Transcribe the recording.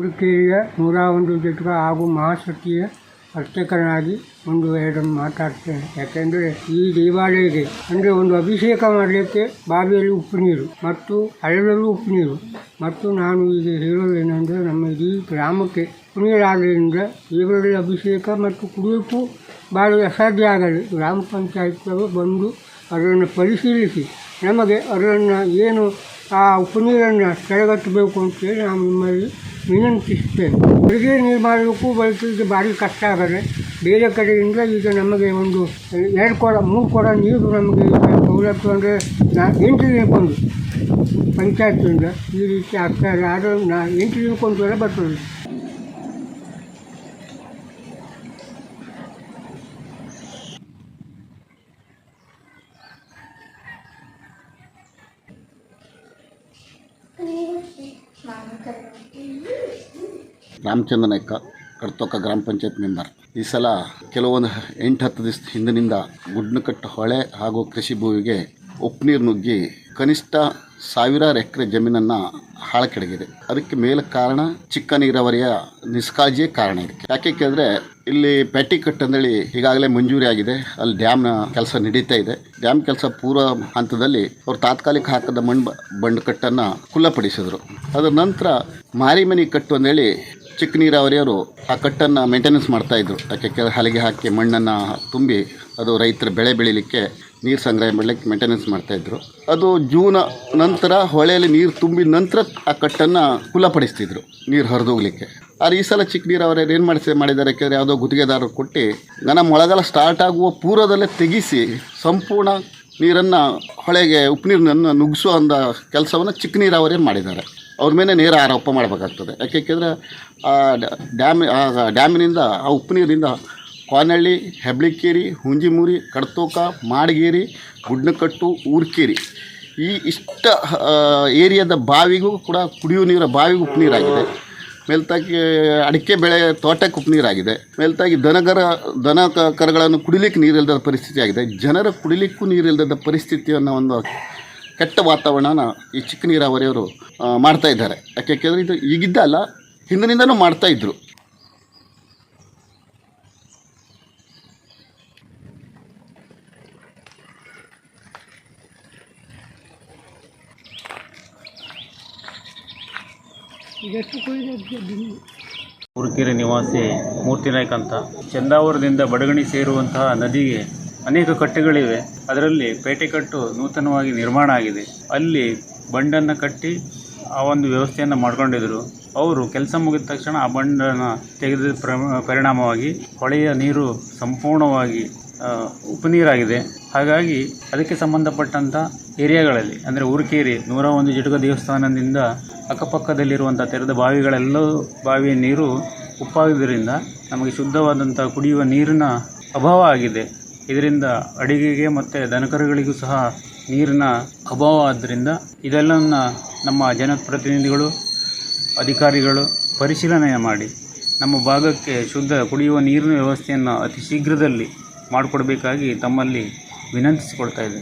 ಉಡುಪಿಯ 101 ಜಟಕ ಹಾಗೂ ಮಹಾಸತಿಯ ಅರ್ಚಕನಾಗಿ ಒಂದು ಎರಡನ್ನು ಮಾತಾಡ್ತೇನೆ. ಯಾಕೆಂದರೆ ಈ ದೇವಾಲಯಕ್ಕೆ ಅಂದರೆ ಒಂದು ಅಭಿಷೇಕ ಮಾಡಲಿಕ್ಕೆ ಬಾವಿಯಲ್ಲಿ ಉಪ್ಪು ನೀರು ಮತ್ತು ಹಳ್ಳದಲ್ಲೂ ಉಪ್ಪು ನೀರು ಮತ್ತು ನಾನು ಈಗ ಹೇಳೋದೇನೆಂದರೆ ನಮ್ಮ ಇಡೀ ಗ್ರಾಮಕ್ಕೆ ಉಪ್ಪು ನೀರಾದ್ದರಿಂದ ದೇವರಲ್ಲಿ ಅಭಿಷೇಕ ಮತ್ತು ಕುಡಿಯೋಕ್ಕೂ ಭಾಳ ಅಸಾಧ್ಯ ಆಗಲಿ. ಗ್ರಾಮ ಪಂಚಾಯತ್ಗಳು ಬಂದು ಅದನ್ನು ಪರಿಶೀಲಿಸಿ ನಮಗೆ ಅದನ್ನು ಏನು ಆ ಉಪ್ಪು ನೀರನ್ನು ತಡೆಗಟ್ಟಬೇಕು ಅಂತೇಳಿ ನಾವು ನಿಮ್ಮಲ್ಲಿ ವಿನಂತಿಸ್ತೇನೆ. ಅಡುಗೆ ನೀರು ಮಾಡಲಿಕ್ಕೂ ಬಳಸಲಿಕ್ಕೆ ಭಾರಿ ಕಷ್ಟ ಆಗದೆ. ಬೇರೆ ಕಡೆಯಿಂದ ಈಗ ನಮಗೆ ಒಂದು 2 ಕೊಡ 3 ಕೊಡ ನೀರು ನಮಗೆ ಸೌಲಭ್ಯ ಅಂದರೆ 8 ದಿನಕ್ಕೊಂದು ಪಂಚಾಯತಿಂದ ಈ ರೀತಿ ಆಗ್ತಾಯಿದೆ. ಆದರೆ 8 ದಿನಕ್ಕೊಂದು ವರೆ ಬರ್ತದೆ. ರಾಮಚಂದ್ರ ನಾಯ್ಕ, ಕಡ್ತೋಕ ಗ್ರಾಮ ಪಂಚಾಯತ್ ಮೆಂಬರ್. ಈ ಸಲ ಕೆಲವೊಂದು 8-10 ದಿವಸ ಹಿಂದಿನಿಂದ ಗುಡ್ನಕಟ್ಟು ಹೊಳೆ ಹಾಗೂ ಕೃಷಿ ಭೂಮಿಗೆ ಉಪ್ಪು ನೀರು ನುಗ್ಗಿ ಕನಿಷ್ಠ 1000 ಎಕರೆ ಜಮೀನನ್ನು ಹಾಳಕೆಡಗಿದೆ. ಅದಕ್ಕೆ ಮೇಲ ಕಾರಣ ಚಿಕ್ಕ ನೀರಾವರಿಯ ನಿಷ್ಕಾಳಜಿಯೇ ಕಾರಣ ಇದಕ್ಕೆ. ಯಾಕೆ ಕೇಳಿದ್ರೆ ಇಲ್ಲಿ ಪ್ಯಾಟಿಕಟ್ಟು ಅಂದೇಳಿ ಈಗಾಗಲೇ ಮಂಜೂರಿ ಆಗಿದೆ. ಅಲ್ಲಿ ಡ್ಯಾಮ್ನ ಕೆಲಸ ನಡೀತಾ ಇದೆ. ಡ್ಯಾಮ್ ಕೆಲಸ ಪೂರ್ವ ಹಂತದಲ್ಲಿ ಅವರು ತಾತ್ಕಾಲಿಕ ಹಾಕದ ಬಂಡಕಟ್ಟನ್ನು ಖುಲ್ಲಪಡಿಸಿದ್ರು. ಅದರ ನಂತರ ಮಾರಿಮನಿ ಕಟ್ಟು ಅಂದೇಳಿ ಚಿಕ್ಕ ನೀರಾವರಿಯವರು ಆ ಕಟ್ಟನ್ನು ಮೇಂಟೆನೆನ್ಸ್ ಮಾಡ್ತಾಯಿದ್ರು. ಯಾಕೆ ಹಲಗೆ ಹಾಕಿ ಮಣ್ಣನ್ನು ತುಂಬಿ ಅದು ರೈತರ ಬೆಳೆ ಬೆಳೀಲಿಕ್ಕೆ ನೀರು ಸಂಗ್ರಹ ಮಾಡಲಿಕ್ಕೆ ಮೇಂಟೆನೆನ್ಸ್ ಮಾಡ್ತಾಯಿದ್ರು. ಅದು ಜೂನ್ ನಂತರ ಹೊಳೆಯಲ್ಲಿ ನೀರು ತುಂಬಿದ ನಂತರ ಆ ಕಟ್ಟನ್ನು ಖುಲ್ಲಪಡಿಸ್ತಿದ್ರು ನೀರು ಹರಿದೋಗ್ಲಿಕ್ಕೆ. ಆದರೆ ಈ ಸಲ ಚಿಕ್ಕ ನೀರಾವರಿಯರು ಏನು ಮಾಡಿದ್ದಾರೆ ಯಾಕೆಂದರೆ ಯಾವುದೋ ಗುತ್ತಿಗೆದಾರರು ಕೊಟ್ಟು ಮೊಳಗಾಲ ಸ್ಟಾರ್ಟ್ ಆಗುವ ಪೂರ್ವದಲ್ಲೇ ತೆಗಿಸಿ ಸಂಪೂರ್ಣ ನೀರನ್ನು ಹೊಳೆಗೆ ಉಪ್ಪು ನೀರನ್ನು ನುಗ್ಗಿಸೋ ಅಂದ ಕೆಲಸವನ್ನು ಚಿಕ್ಕ ನೀರಾವರಿಯರು ಮಾಡಿದ್ದಾರೆ. ಅವ್ರ ಮೇಲೆ ನೇರ ಆರೋಪ ಮಾಡಬೇಕಾಗ್ತದೆ. ಯಾಕೆಂದರೆ ಆ ಡ್ಯಾಮಿನಿಂದ ಆ ಉಪ್ಪು ನೀರಿನಿಂದ ಕೋನಹಳ್ಳಿ, ಹೆಬ್ಳಿಕೇರಿ, ಹುಂಜಿಮೂರಿ, ಕಡ್ತೋಕ, ಮಾಡಗೇರಿ, ಗುಡ್ನಕಟ್ಟು, ಊರ್ಕೇರಿ ಇಷ್ಟ ಏರಿಯಾದ ಬಾವಿಗೂ ಕೂಡ ಕುಡಿಯುವ ನೀರ ಬಾವಿಗೂ ಉಪ್ಪು ನೀರಾಗಿದೆ. ಮೇಲ್ತಾಗಿ ಅಡಿಕೆ ಬೆಳೆ ತೋಟಕ್ಕೆ ಉಪ್ಪು ನೀರಾಗಿದೆ. ಮೇಲ್ತಾಗಿ ದನ ಕರುಗಳನ್ನು ಕುಡಿಲಿಕ್ಕೆ ನೀರಿಲ್ಲದ ಪರಿಸ್ಥಿತಿ ಆಗಿದೆ. ಜನರ ಕುಡಿಲಿಕ್ಕೂ ನೀರಿಲ್ಲದ ಪರಿಸ್ಥಿತಿಯನ್ನು ಒಂದು ಕೆಟ್ಟ ವಾತಾವರಣನ ಈ ಚಿಕ್ಕ ನೀರಾವರಿಯವರು ಮಾಡ್ತಾ ಇದ್ದಾರೆ. ಯಾಕೆಂದರೆ ಇದು ಈಗಿದ್ದಲ್ಲ, ಹಿಂದಿನಿಂದನೂ ಮಾಡ್ತಾಯಿದ್ರು. ಉರುಕೆರೆ ನಿವಾಸಿ ಮೂರ್ತಿನಾಯ್ಕ ಅಂತ. ಚಂದಾವರದಿಂದ ಬಡಗಣಿ ಸೇರುವಂತಹ ನದಿಗೆ ಅನೇಕ ಕಟ್ಟೆಗಳಿವೆ. ಅದರಲ್ಲಿ ಪೇಟೆಕಟ್ಟು ನೂತನವಾಗಿ ನಿರ್ಮಾಣ ಆಗಿದೆ. ಅಲ್ಲಿ ಬಂಡನ್ನು ಕಟ್ಟಿ ಆ ಒಂದು ವ್ಯವಸ್ಥೆಯನ್ನು ಮಾಡ್ಕೊಂಡಿದ್ರು. ಅವರು ಕೆಲಸ ಮುಗಿದ ತಕ್ಷಣ ಆ ಬಂಡನ್ನು ತೆಗೆದ ಪರಿಣಾಮವಾಗಿ ಹೊಳೆಯ ನೀರು ಸಂಪೂರ್ಣವಾಗಿ ಉಪ್ಪು ನೀರಾಗಿದೆ. ಹಾಗಾಗಿ ಅದಕ್ಕೆ ಸಂಬಂಧಪಟ್ಟಂಥ ಏರಿಯಾಗಳಲ್ಲಿ ಅಂದರೆ ಉರುಕೇರಿ 101 ಜಟಕ ದೇವಸ್ಥಾನದಿಂದ ಅಕ್ಕಪಕ್ಕದಲ್ಲಿರುವಂಥ ತೆರೆದ ಬಾವಿಗಳೆಲ್ಲವೂ ಬಾವಿಯ ನೀರು ಉಪ್ಪಾಗಿದ್ದರಿಂದ ನಮಗೆ ಶುದ್ಧವಾದಂಥ ಕುಡಿಯುವ ನೀರಿನ ಅಭಾವ ಆಗಿದೆ. ಇದರಿಂದ ಅಡಿಗೆಗೆ ಮತ್ತು ದನಕರುಗಳಿಗೂ ಸಹ ನೀರಿನ ಅಭಾವ ಆದ್ದರಿಂದ ಇದೆಲ್ಲವನ್ನು ನಮ್ಮ ಜನಪ್ರತಿನಿಧಿಗಳು, ಅಧಿಕಾರಿಗಳು ಪರಿಶೀಲನೆ ಮಾಡಿ ನಮ್ಮ ಭಾಗಕ್ಕೆ ಶುದ್ಧ ಕುಡಿಯುವ ನೀರಿನ ವ್ಯವಸ್ಥೆಯನ್ನು ಅತಿ ಶೀಘ್ರದಲ್ಲಿ ಮಾಡಿಕೊಡಬೇಕಾಗಿ ತಮ್ಮಲ್ಲಿ ವಿನಂತಿಸಿಕೊಳ್ತಾ ಇದೆ.